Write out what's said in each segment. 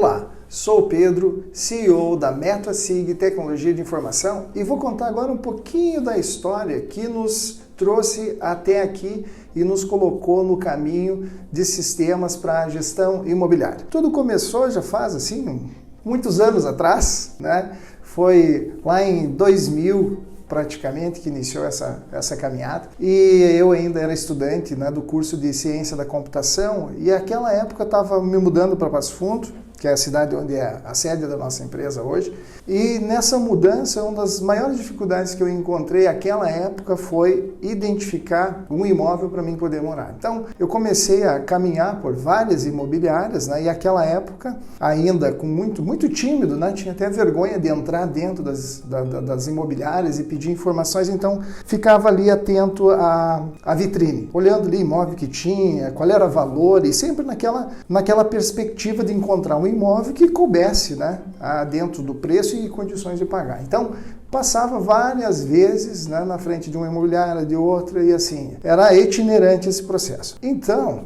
Olá, sou o Pedro, CEO da MetaSig Tecnologia de Informação e vou contar agora um pouquinho da história que nos trouxe até aqui e nos colocou no caminho de sistemas para a gestão imobiliária. Tudo começou já faz assim muitos anos atrás, né? Foi lá em 2000 praticamente que iniciou essa caminhada, e eu ainda era estudante, né, do curso de Ciência da Computação, e naquela época eu estava me mudando para Passo Fundo, que é a cidade onde é a sede da nossa empresa hoje, e nessa mudança uma das maiores dificuldades que eu encontrei naquela época foi identificar um imóvel para mim poder morar. Então eu comecei a caminhar por várias imobiliárias, né, e naquela época ainda com muito tímido, né, tinha até vergonha de entrar dentro das imobiliárias e pedir informações, então ficava ali atento à vitrine, olhando ali imóvel que tinha, qual era o valor, e sempre naquela perspectiva de encontrar um imóvel que coubesse, né, dentro do preço e condições de pagar. Então, passava várias vezes, né, na frente de uma imobiliária, de outra, e assim, era itinerante esse processo. Então,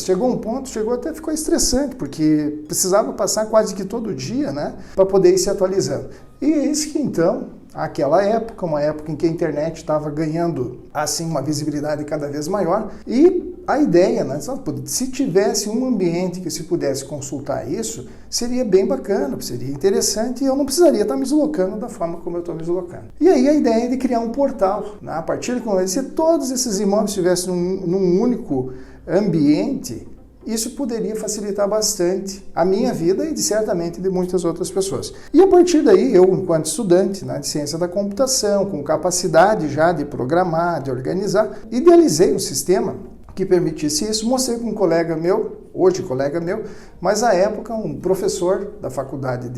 chegou um ponto, até ficou estressante, porque precisava passar quase que todo dia, né, para poder ir se atualizando. E eis que então, aquela época, uma época em que a internet estava ganhando assim uma visibilidade cada vez maior, e a ideia, né, se tivesse um ambiente que se pudesse consultar isso, seria bem bacana, seria interessante, e eu não precisaria estar me deslocando da forma como eu estou me deslocando. E aí a ideia é de criar um portal, né, a partir de se todos esses imóveis estivessem num único ambiente, isso poderia facilitar bastante a minha vida e certamente de muitas outras pessoas. E a partir daí, eu, enquanto estudante, né, de ciência da computação, com capacidade já de programar, de organizar, idealizei um sistema que permitisse isso. Mostrei com um colega meu, hoje colega meu, mas à época um professor da faculdade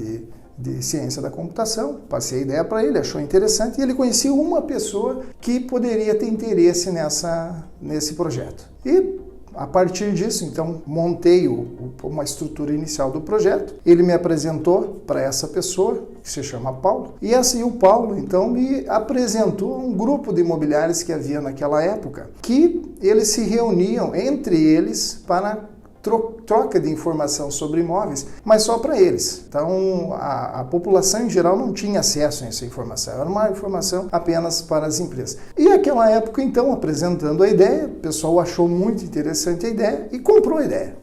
de ciência da computação, passei a ideia para ele, achou interessante, e ele conhecia uma pessoa que poderia ter interesse nesse projeto. E a partir disso, então, montei uma estrutura inicial do projeto. Ele me apresentou para essa pessoa, que se chama Paulo, e assim o Paulo, então, me apresentou um grupo de imobiliários que havia naquela época, que eles se reuniam entre eles para troca de informação sobre imóveis, mas só para eles. Então, a população em geral não tinha acesso a essa informação, era uma informação apenas para as empresas. E naquela época, então, apresentando a ideia, o pessoal achou muito interessante a ideia e comprou a ideia.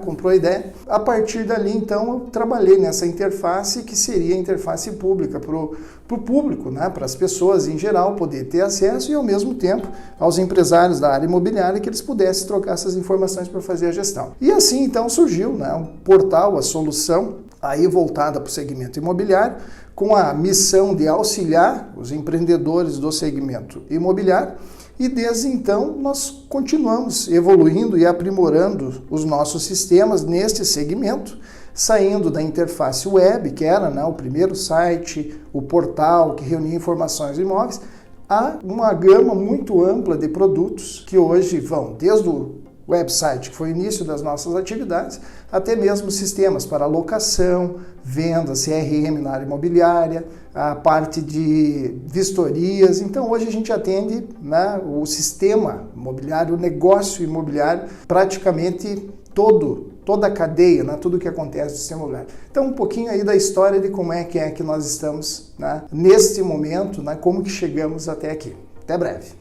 Comprou a ideia. A partir dali, então, eu trabalhei nessa interface, que seria a interface pública para o público, né, para as pessoas em geral poder ter acesso, e ao mesmo tempo aos empresários da área imobiliária, que eles pudessem trocar essas informações para fazer a gestão. E assim, então, surgiu, né, um portal, a solução, aí voltada para o segmento imobiliário, com a missão de auxiliar os empreendedores do segmento imobiliário. E desde então nós continuamos evoluindo e aprimorando os nossos sistemas neste segmento, saindo da interface web, que era, né, o primeiro site, o portal que reunia informações de imóveis, a uma gama muito ampla de produtos que hoje vão desde o website, que foi o início das nossas atividades, até mesmo sistemas para locação, venda, CRM na área imobiliária, a parte de vistorias. Então hoje a gente atende, né, o sistema imobiliário, o negócio imobiliário, praticamente toda a cadeia, né, tudo o que acontece no sistema imobiliário. Então um pouquinho aí da história de como é que nós estamos, né, neste momento, né, como que chegamos até aqui. Até breve.